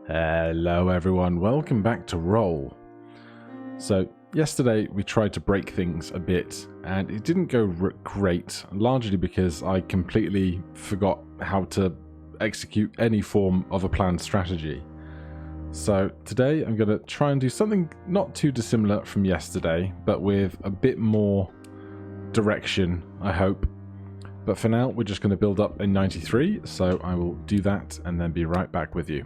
Hello everyone, welcome back to Roll. So yesterday we tried to break things a bit and it didn't go great, largely because I completely forgot how to execute any form of a planned strategy. So today I'm going to try and do something not too dissimilar from yesterday, but with a bit more direction, I hope. But for now we're just going to build up a 93, so I will do that and then be right back with you.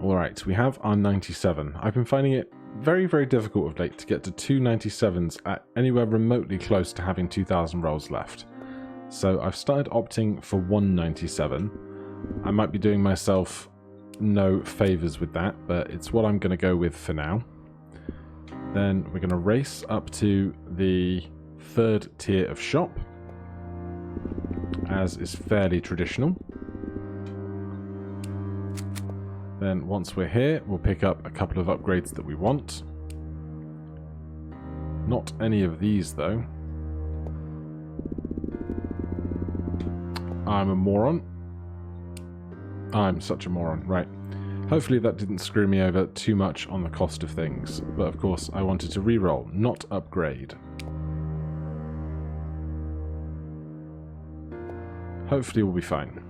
Alright, we have our 97. I've been finding it very, very difficult of late to get to two 97s at anywhere remotely close to having 2,000 rolls left. So I've started opting for 197. I might be doing myself no favours with that, but it's what I'm going to go with for now. Then we're going to race up to the third tier of shop, as is fairly traditional. Then once we're here, we'll pick up a couple of upgrades that we want. Not any of these though. I'm a moron. I'm such a moron, right. Hopefully that didn't screw me over too much on the cost of things. But of course I wanted to reroll, not upgrade. Hopefully we'll be fine.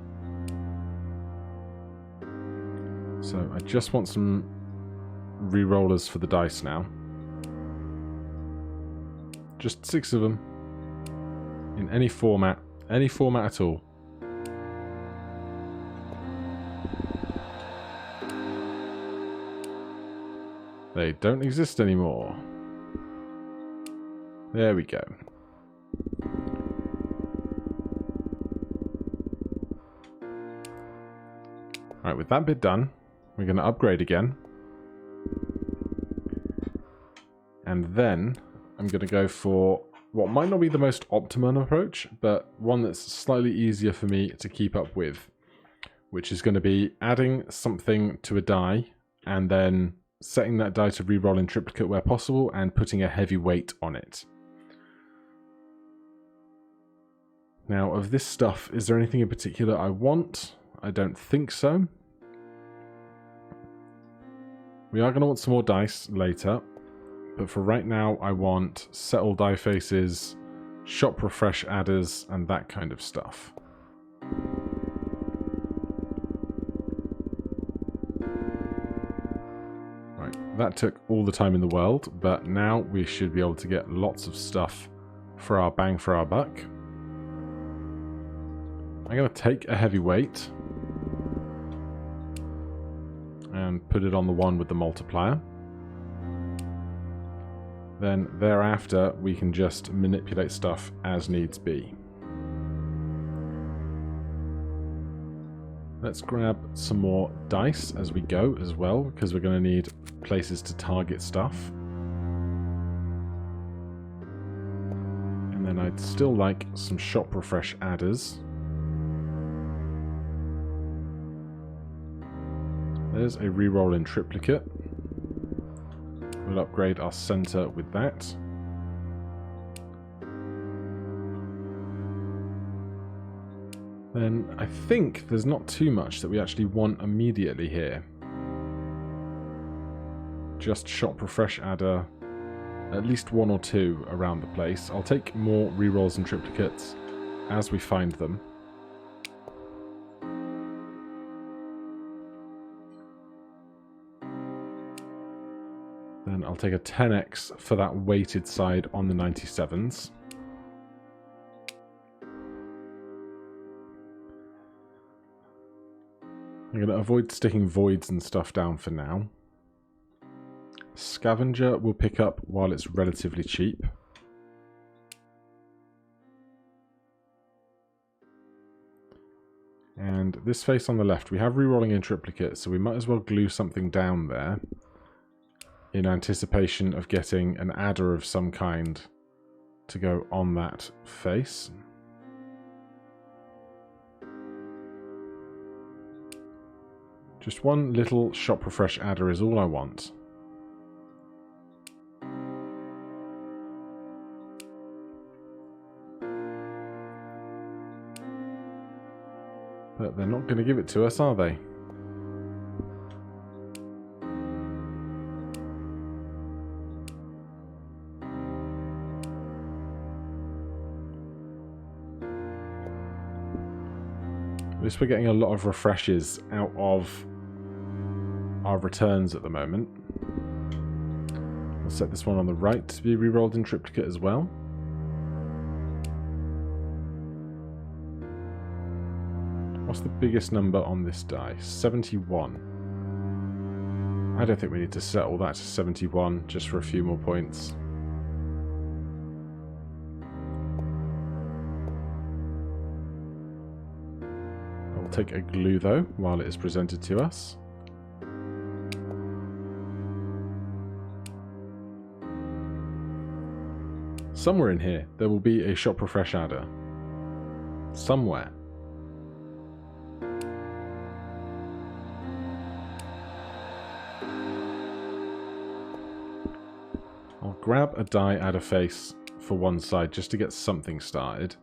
So I just want some re-rollers for the dice now. Just 6 of them. In any format at all. They don't exist anymore. There we go. Alright, with that bit done, we're going to upgrade again. And then I'm going to go for what might not be the most optimum approach, but one that's slightly easier for me to keep up with, which is going to be adding something to a die and then setting that die to reroll in triplicate where possible and putting a heavy weight on it. Now, of this stuff, is there anything in particular I want? I don't think so. We are going to want some more dice later, but for right now I want set all die faces, shop refresh adders, and that kind of stuff. Right, that took all the time in the world, but now we should be able to get lots of stuff for our bang for our buck. I'm going to take a heavy weight and put it on the one with the multiplier. Then thereafter we can just manipulate stuff as needs be. Let's grab some more dice as we go as well, because we're going to need places to target stuff. And then I'd still like some shop refresh adders. There's a reroll in triplicate. We'll upgrade our center with that. Then I think there's not too much that we actually want immediately here. Just shop refresh adder, at least 1 or 2 around the place. I'll take more rerolls and triplicates as we find them. Then I'll take a 10x for that weighted side on the 97s. I'm going to avoid sticking voids and stuff down for now. Scavenger will pick up while it's relatively cheap. And this face on the left, we have rerolling in triplicate, so we might as well glue something down there in anticipation of getting an adder of some kind to go on that face. Just one little shop refresh adder is all I want. But they're not going to give it to us, are they? least we're getting a lot of refreshes out of our returns at the moment. We'll set this one on the right to be re-rolled in triplicate as well. What's the biggest number on this die? 71. I don't think we need to set all that to 71 just for a few more points. I will take a glue though while it is presented to us. Somewhere in here there will be a Shop Refresh adder. Somewhere. I'll grab a die adder face for one side just to get something started.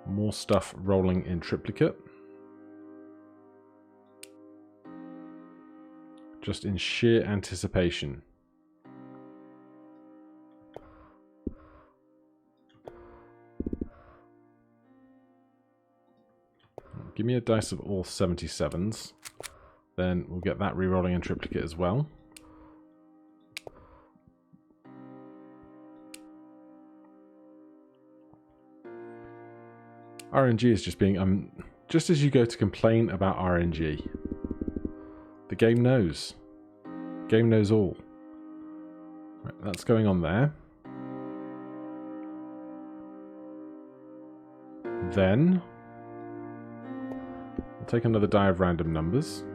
More stuff rolling in triplicate. Just in sheer anticipation. Give me a dice of all 77s. Then we'll get that re-rolling in triplicate as well. RNG is just being... just as you go to complain about RNG, the game knows. The game knows all. Right, that's going on there. Then I'll take another die of random numbers.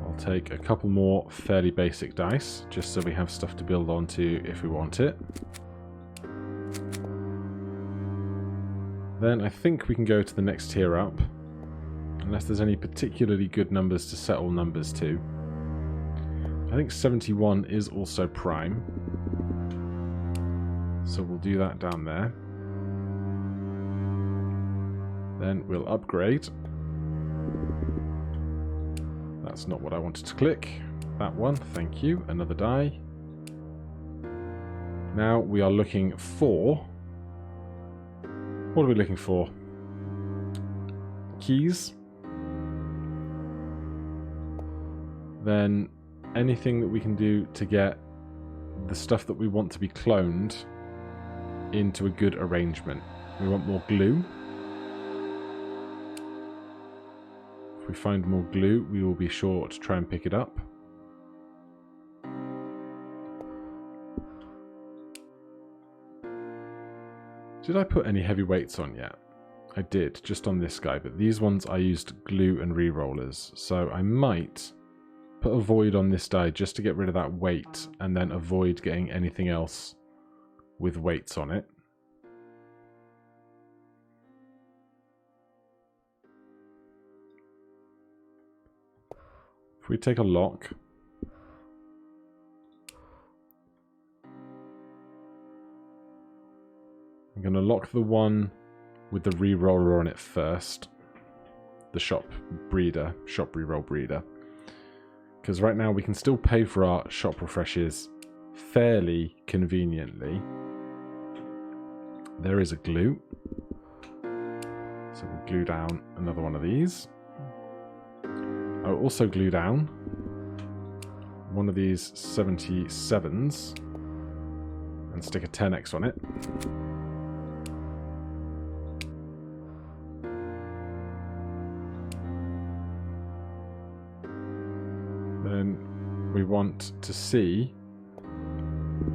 I'll take a couple more fairly basic dice, just so we have stuff to build onto if we want it. Then I think we can go to the next tier up, unless there's any particularly good numbers to set all numbers to. I think 71 is also prime, so we'll do that down there. Then we'll upgrade. That's not what I wanted to click. That one, thank you. Another die. Now we are looking for... what are we looking for? Keys. Then anything that we can do to get the stuff that we want to be cloned into a good arrangement. We want more glue. If we find more glue, we will be sure to try and pick it up. Did I put any heavy weights on yet? I did, just on this guy, but these ones I used glue and re-rollers, so I might put a void on this die just to get rid of that weight, and then avoid getting anything else with weights on it. If we take a lock, I'm going to lock the one with the re-roller on it first. The shop re-roll breeder. Because right now we can still pay for our shop refreshes fairly conveniently. There is a glue. So we'll glue down another one of these. I'll also glue down one of these 77s and stick a 10x on it. Then we want to see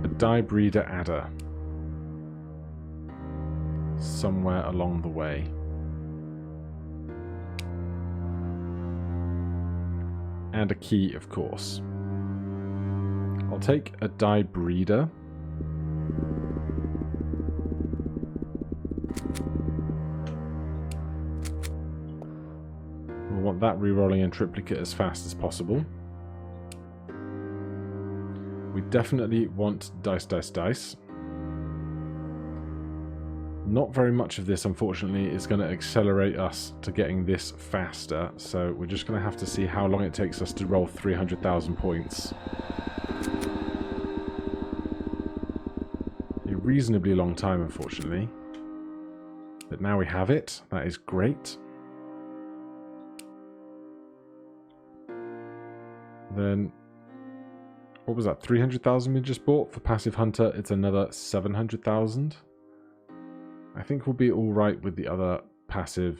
a die breeder adder somewhere along the way. And a key, of course. I'll take a die breeder. We'll want that re-rolling in triplicate as fast as possible. We definitely want dice, dice, dice. Not very much of this, unfortunately, is going to accelerate us to getting this faster, so we're just going to have to see how long it takes us to roll 300,000 points. A reasonably long time, unfortunately. But now we have it. That is great. Then, what was that? 300,000 we just bought? For Passive Hunter, it's another 700,000. I think we'll be alright with the other passive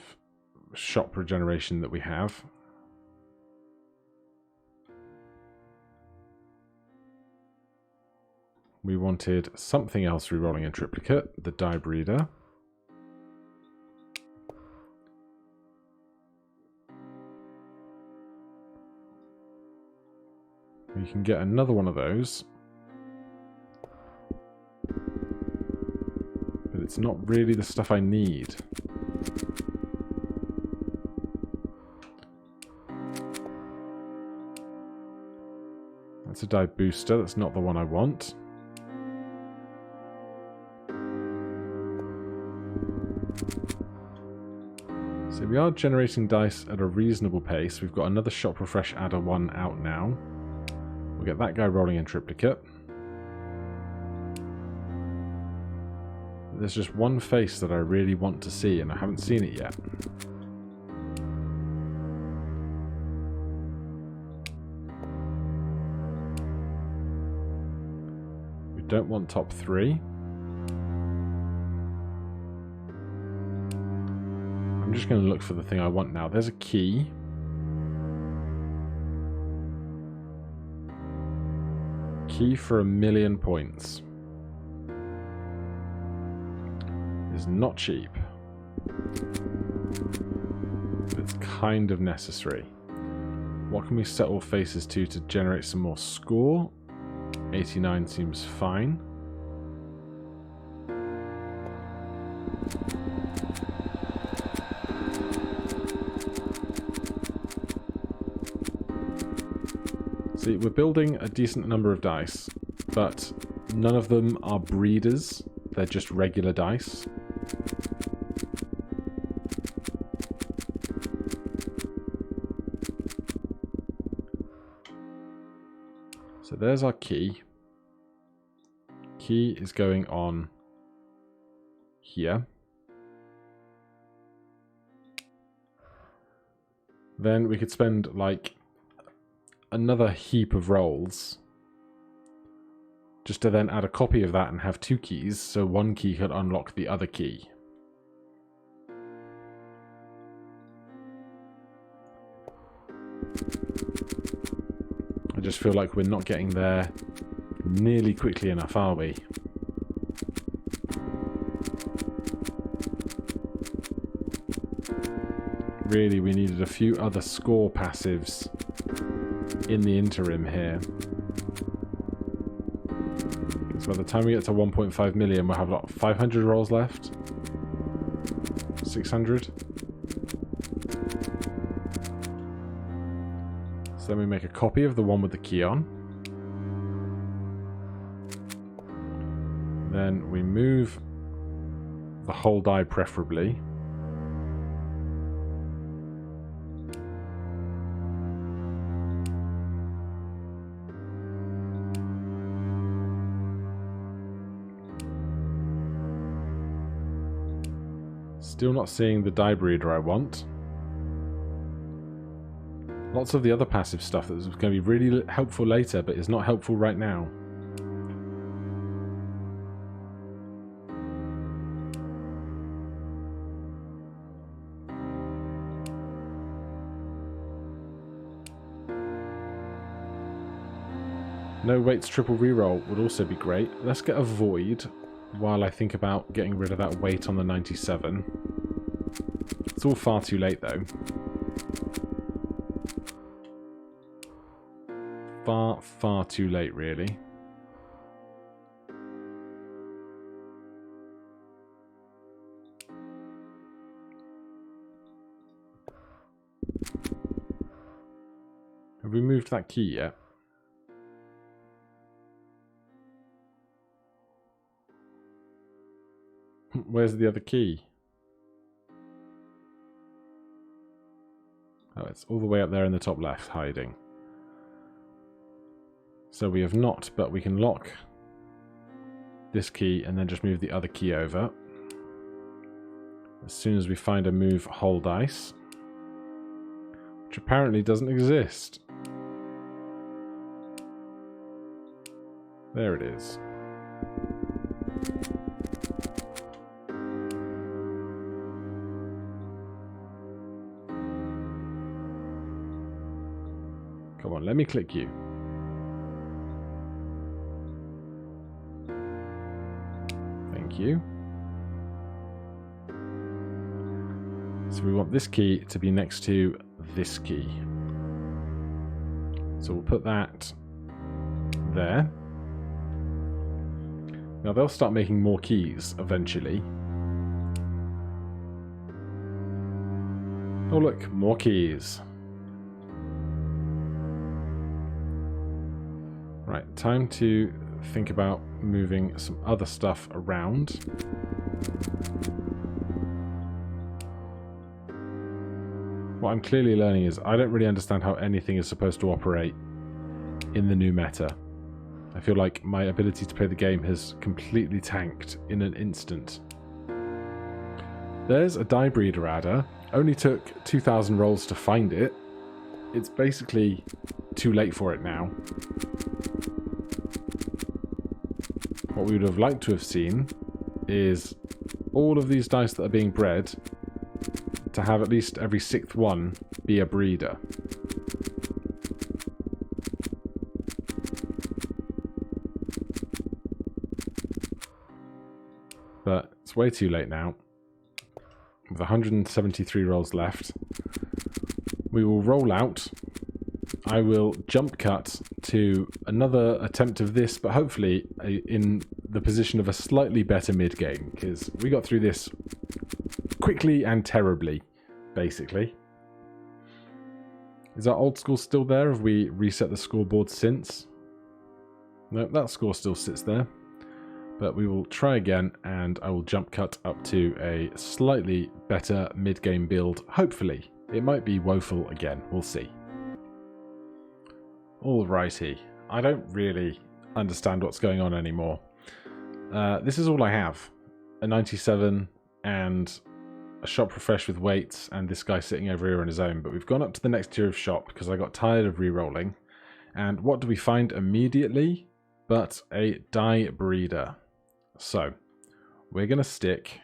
shop regeneration that we have. We wanted something else rerolling in triplicate, the Die Breeder. We can get another one of those. But it's not really the stuff I need. That's a Die Booster, that's not the one I want. So we are generating dice at a reasonable pace. We've got another Shop Refresh Adder 1 out now. We'll get that guy rolling in triplicate. There's just one face that I really want to see, and I haven't seen it yet. We don't want top 3. I'm just going to look for the thing I want now. There's a key. Key for 1,000,000 points. Is not cheap. But it's kind of necessary. What can we set all faces to generate some more score? 89 seems fine. See, we're building a decent number of dice, but none of them are breeders. They're just regular dice. So there's our key. Key is going on here. Then we could spend like another heap of rolls just to then add a copy of that and have 2 keys, so one key could unlock the other key. I just feel like we're not getting there nearly quickly enough, are we? Really, we needed a few other score passives in the interim here. So by the time we get to 1.5 million, we'll have like 500 rolls left. 600. So then we make a copy of the one with the key on. Then we move the whole die preferably. Still not seeing the Die Breeder I want. Lots of the other passive stuff that's going to be really helpful later, but is not helpful right now. No Weights triple reroll would also be great. Let's get a Void while I think about getting rid of that weight on the 97. It's all far too late though. Far too late really. Have we moved that key yet? Where's the other key? Oh, it's all the way up there in the top left, hiding. So we have not, but we can lock this key and then just move the other key over. As soon as we find a move whole dice, which apparently doesn't exist. There it is. Come on, let me click you. Thank you. So we want this key to be next to this key. So we'll put that there. Now they'll start making more keys eventually. Oh look, more keys. Right, time to think about moving some other stuff around. What I'm clearly learning is I don't really understand how anything is supposed to operate in the new meta. I feel like my ability to play the game has completely tanked in an instant. There's a die breeder adder. Only took 2,000 rolls to find it. It's basically too late for it now. What we would have liked to have seen is all of these dice that are being bred to have at least every 6th one be a breeder. But it's way too late now. With 173 rolls left, we will roll out. I will jump cut to another attempt of this, but hopefully in the position of a slightly better mid-game, because we got through this quickly and terribly, basically. Is our old score still there? Have we reset the scoreboard since? No, that score still sits there. But we will try again, and I will jump cut up to a slightly better mid-game build, hopefully. It might be woeful again, we'll see. Alrighty, I don't really understand what's going on anymore. This is all I have. A 97 and a shop refresh with weights and this guy sitting over here on his own. But we've gone up to the next tier of shop because I got tired of re-rolling. And what do we find immediately? But a die breeder. So, we're going to stick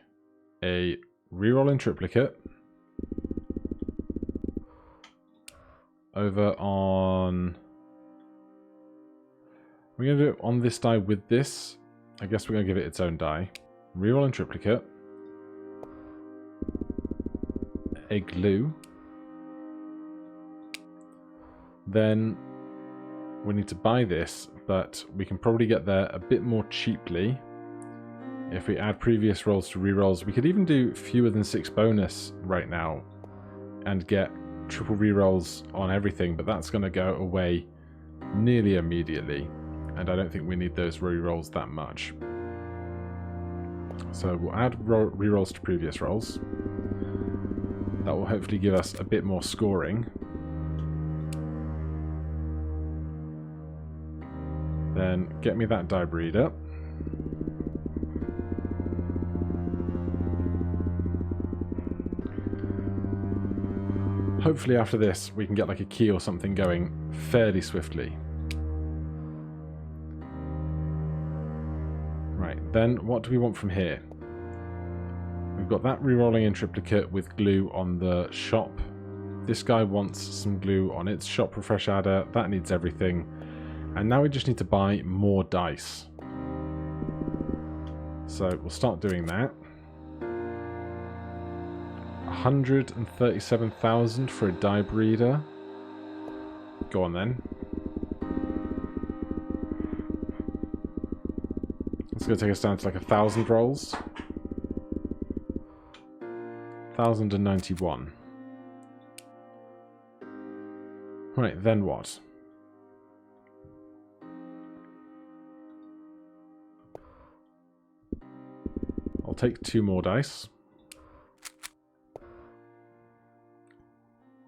a re-roll in triplicate over on... We're going to do it on this die with this. I guess we're going to give it its own die. Reroll in triplicate. A glue. Then we need to buy this, but we can probably get there a bit more cheaply if we add previous rolls to rerolls. We could even do fewer than 6 bonus right now and get triple rerolls on everything, but that's going to go away nearly immediately. And I don't think we need those rerolls that much. So we'll add rerolls to previous rolls. That will hopefully give us a bit more scoring. Then get me that die breeder. Hopefully after this we can get like a key or something going fairly swiftly. Right, then what do we want from here? We've got that re-rolling in triplicate with glue on the shop. This guy wants some glue on its shop refresh adder. That needs everything. And now we just need to buy more dice. So we'll start doing that. 137,000 for a die breeder. Go on then. It's going to take us down to like 1,000 rolls. 1,091. Right, then what? I'll take 2 more dice.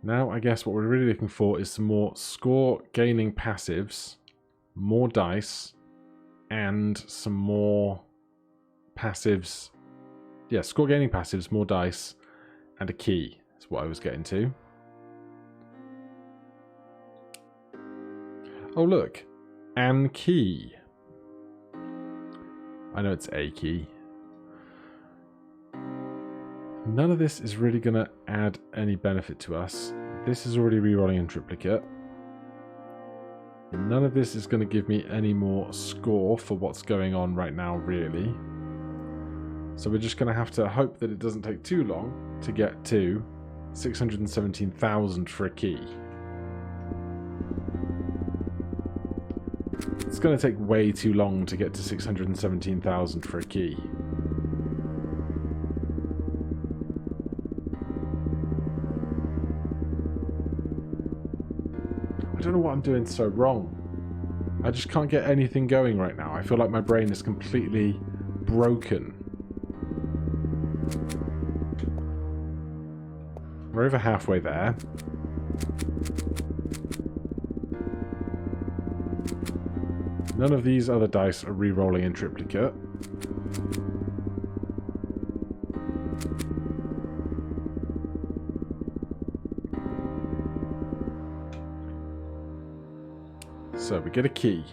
Now, I guess what we're really looking for is some more score gaining passives, more dice, and some more passives. Yeah, score gaining passives, more dice, and a key. That's what I was getting to. Oh, look. An key. I know it's a key. None of this is really going to add any benefit to us. This is already rerolling in triplicate. None of this is going to give me any more score for what's going on right now, really. So we're just going to have to hope that it doesn't take too long to get to 617,000 for a key. It's going to take way too long to get to 617,000 for a key. I don't know what I'm doing so wrong. I just can't get anything going right now. I feel like my brain is completely broken. We're over halfway there. None of these other dice are re-rolling in triplicate. So we get a key.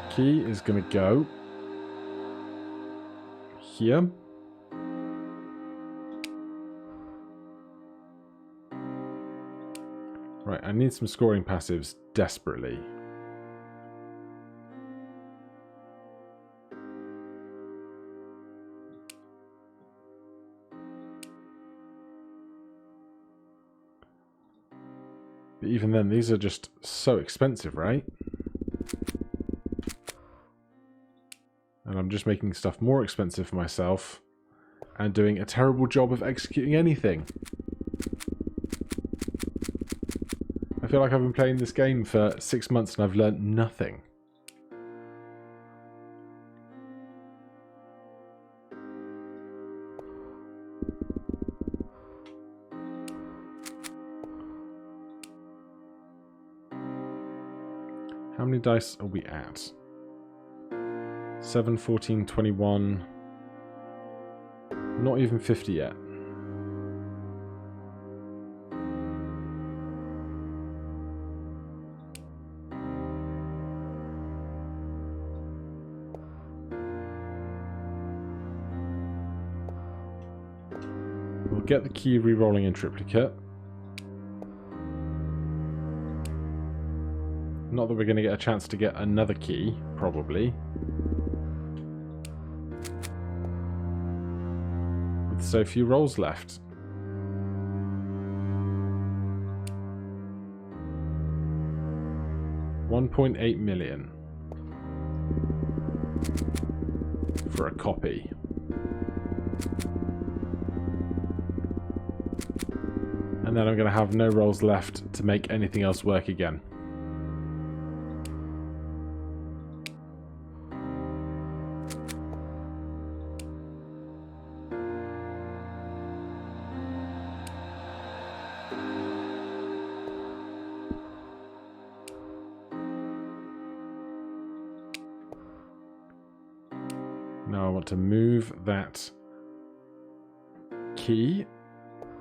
Key is going to go here. Right, I need some scoring passives desperately. But even then, these are just so expensive, right? And I'm just making stuff more expensive for myself and doing a terrible job of executing anything. I feel like I've been playing this game for 6 months and I've learnt nothing. How many dice are we at? 7, 14, 21. Not even 50 yet. We'll get the key re-rolling in triplicate. Not that we're going to get a chance to get another key, probably. With so few rolls left. $1.8 million for a copy. And then I'm going to have no rolls left to make anything else work again. Now I want to move that key.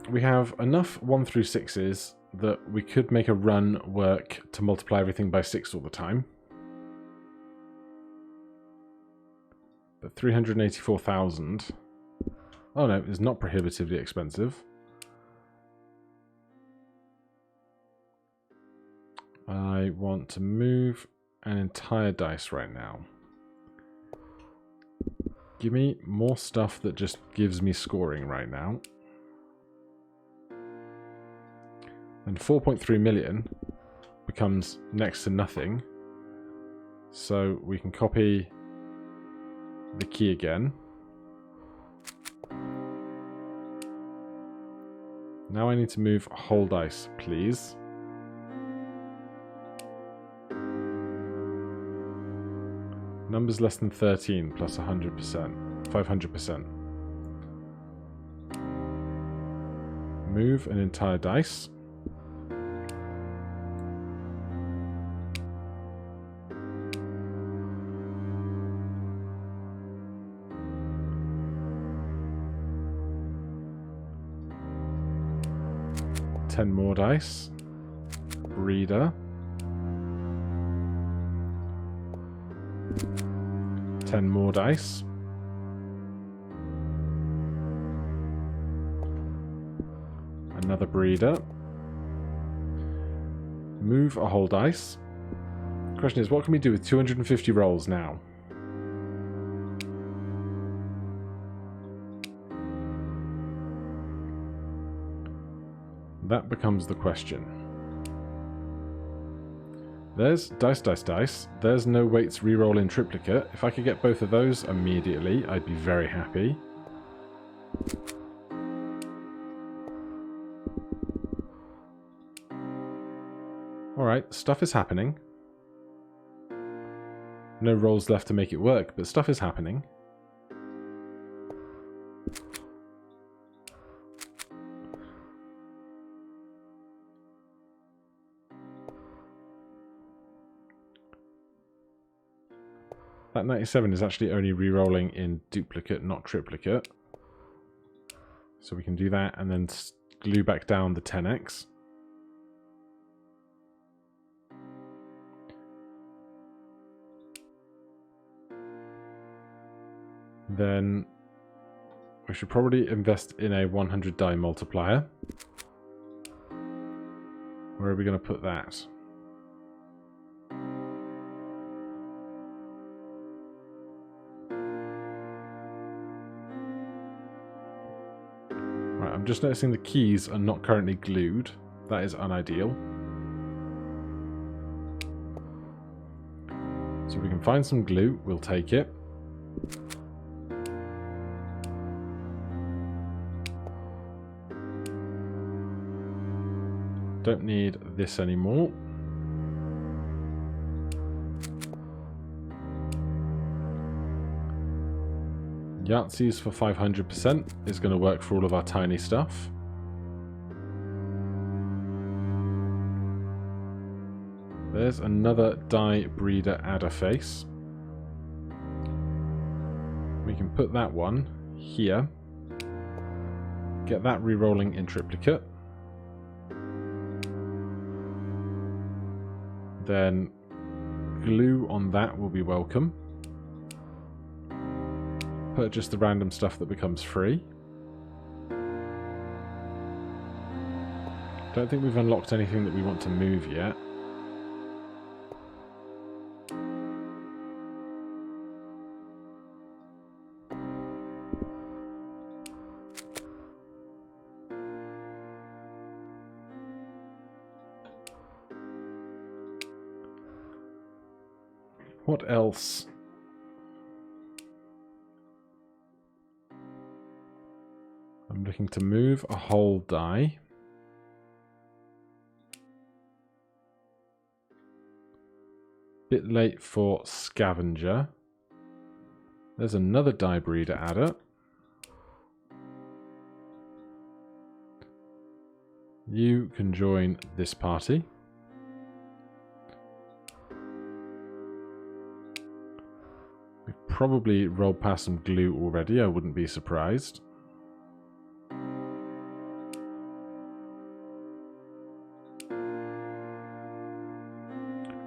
We have enough 1 through 6s that we could make a run work to multiply everything by 6 all the time. But 384,000. Oh no, it's not prohibitively expensive. I want to move an entire dice right now. Give me more stuff that just gives me scoring right now. And 4.3 million becomes next to nothing. So we can copy the key again. Now I need to move whole dice, please. Numbers less than 13 plus 100%. 500%. Move an entire dice. Ten more dice. Breeder. 10 more dice. Another breeder. Move a whole dice. The question is, what can we do with 250 rolls now? That becomes the question. There's dice, dice, dice. There's no weights reroll in triplicate. If I could get both of those immediately, I'd be very happy. Alright, stuff is happening. No rolls left to make it work, but stuff is happening. That 97 is actually only re-rolling in duplicate, not triplicate. So we can do that and then glue back down the 10x. Then we should probably invest in a 100 die multiplier. Where are we going to put that? Right, I'm just noticing the keys are not currently glued. That is unideal. So if we can find some glue, we'll take it. Don't need this anymore. Yahtzees for 500% is going to work for all of our tiny stuff. There's another die breeder adder face. We can put that one here. Get that re-rolling in triplicate. Then glue on that will be welcome. Purchase the random stuff that becomes free. Don't think we've unlocked anything that we want to move yet. What else? I'm looking to move a whole die. Bit late for scavenger. There's another die breeder adder. You can join this party. We've probably rolled past some glue already, I wouldn't be surprised.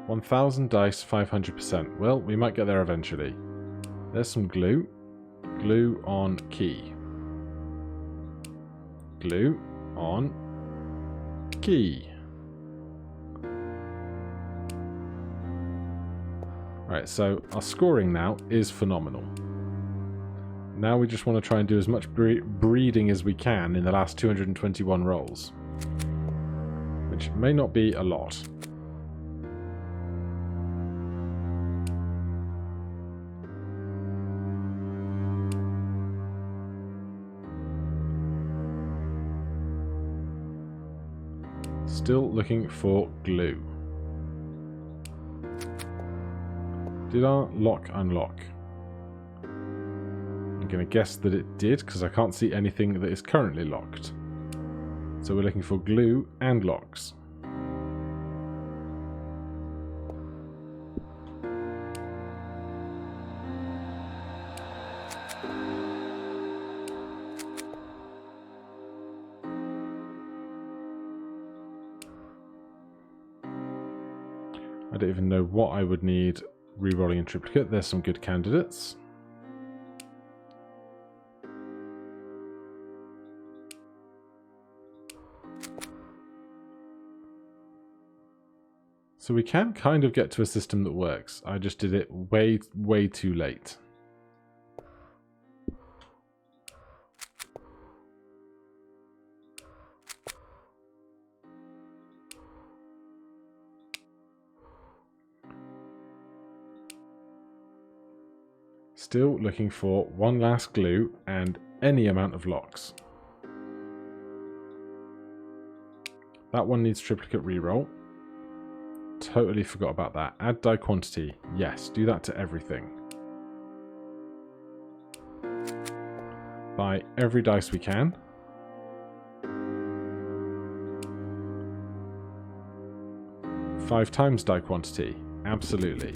$1,000 dice, 500%. Well, we might get there eventually. There's some glue. Glue on key. Glue on key. Right, so our scoring now is phenomenal. Now we just want to try and do as much breeding as we can in the last 221 rolls. Which may not be a lot. Still looking for glue. Did our lock unlock? I'm going to guess that it did, because I can't see anything that is currently locked. So we're looking for glue and locks. I don't even know what I would need re-rolling in triplicate. There's some good candidates. So we can kind of get to a system that works. I just did it way too late. Still looking for one last glue and any amount of locks. That one needs triplicate reroll. Totally forgot about that. Add die quantity. Yes, do that to everything. Buy every dice we can. Five times die quantity. Absolutely.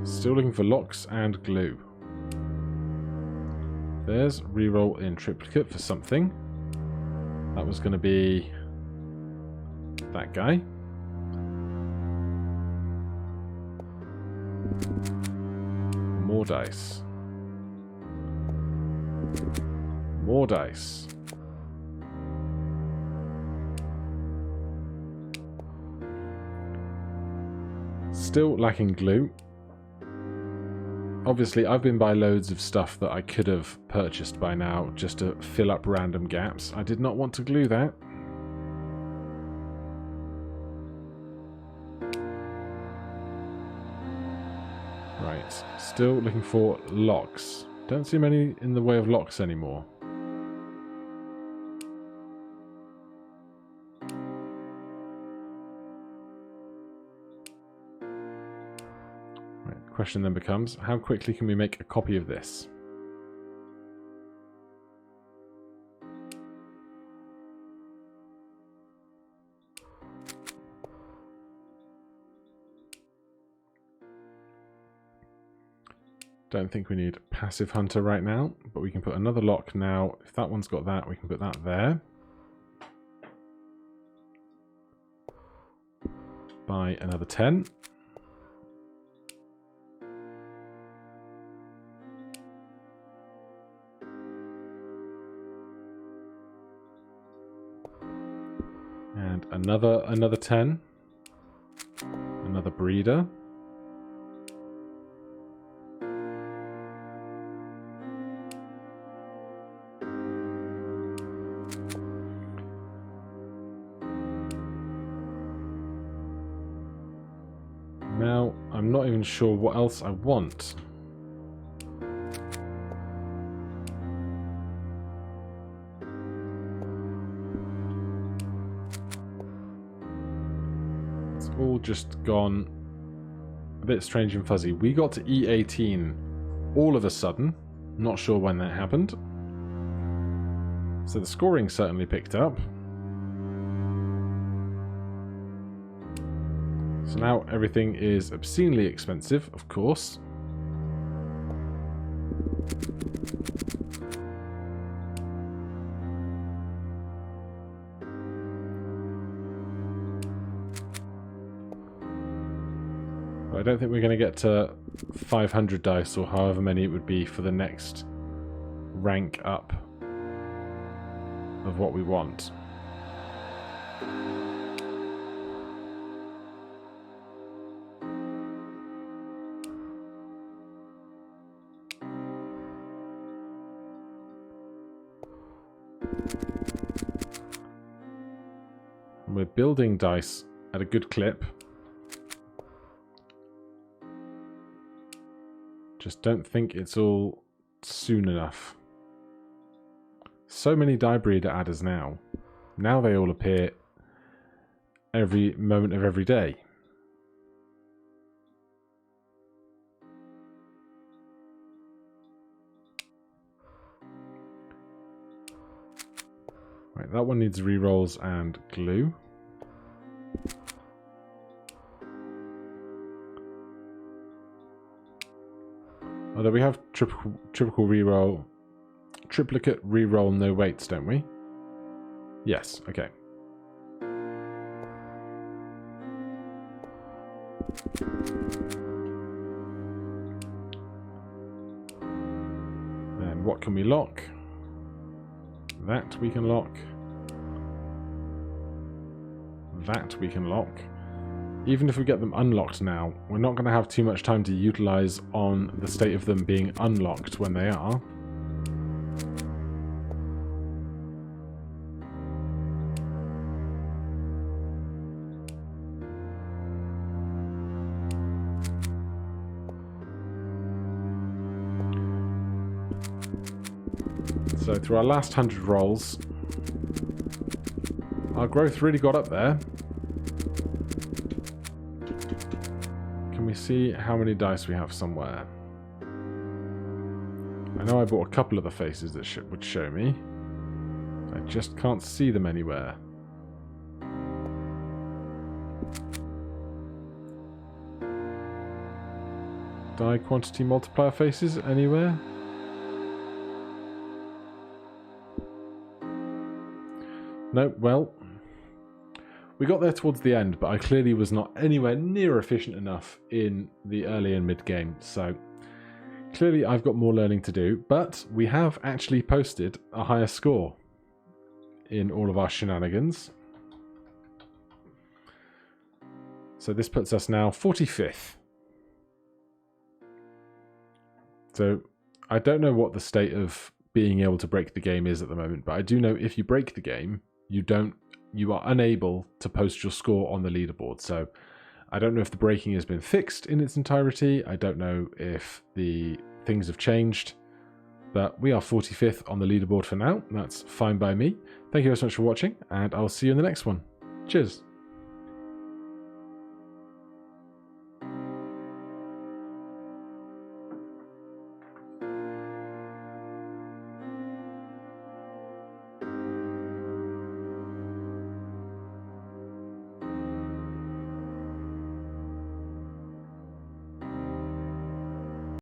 Still looking for locks and glue. There's reroll in triplicate for something. That was going to be that guy. More dice. More dice. Still lacking glue. Obviously, I've been by loads of stuff that I could have purchased by now just to fill up random gaps. I did not want to glue that. Right, still looking for locks. Don't see many in the way of locks anymore. Question then becomes, how quickly can we make a copy of this? Don't think we need passive hunter right now, but we can put another lock now. If that one's got that, we can put that there. Buy another 10. And another 10. Another breeder. Now, I'm not even sure what else I want. All just gone a bit strange and fuzzy. We got to E18 all of a sudden. Not sure when that happened. So the scoring certainly picked up. So now everything is obscenely expensive, of course. I don't think we're going to get to 500 dice or however many it would be for the next rank up of what we want. And we're building dice at a good clip. Just don't think it's all soon enough. So many die breeder adders now. Now they all appear every moment of every day. Right, that one needs rerolls and glue. Although we have triplicate reroll, no weights, don't we? Yes, okay. Then what can we lock? That we can lock. That we can lock. Even if we get them unlocked now, we're not going to have too much time to utilize on the state of them being unlocked when they are. So through our last 100 rolls, our growth really got up there. Can we see how many dice we have somewhere? I know I bought a couple of the faces that would show me. I just can't see them anywhere. Die quantity multiplier faces anywhere? No, well, we got there towards the end, but I clearly was not anywhere near efficient enough in the early and mid game, so clearly I've got more learning to do, but we have actually posted a higher score in all of our shenanigans. So this puts us now 45th. So I don't know what the state of being able to break the game is at the moment, but I do know if you break the game, you are unable to post your score on the leaderboard. So I don't know if the breaking has been fixed in its entirety. I don't know if the things have changed, but we are 45th on the leaderboard for now. That's fine by me. Thank you very much for watching, and I'll see you in the next one. Cheers.